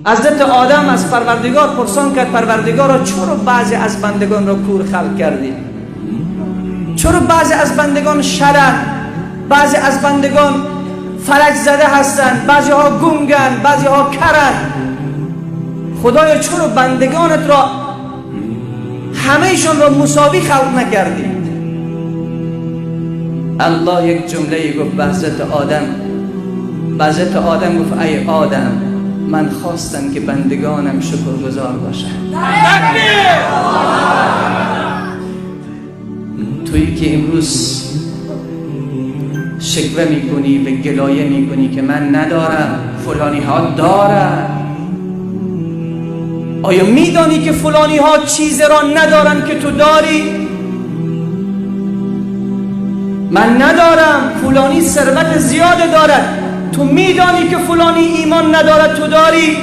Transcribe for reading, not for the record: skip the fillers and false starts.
حضرت آدم از پروردگار پرسان کرد پروردگارا چرا بعضی از بندگان را کور خلق کردی؟ چرا بعضی از بندگان شرن، بعضی از بندگان فلج زده هستند، بعضی ها گنگن، بعضی ها کرن؟ خدایا چرا بندگانت را همهشون را مساوی خلق نکردی؟ الله یک جمله گفت به حضرت آدم گفت ای آدم، من خواستم که بندگانم شکرگزار باشند. تویی که امروز شکوه میکنی و گلایه میکنی که من ندارم، فلانی ها دارن، آیا میدانی که فلانی ها چیز را ندارن که تو داری؟ من ندارم، فلانی ثروت زیاد دارد، تو میدانی که فلانی ایمان ندارد تو داری؟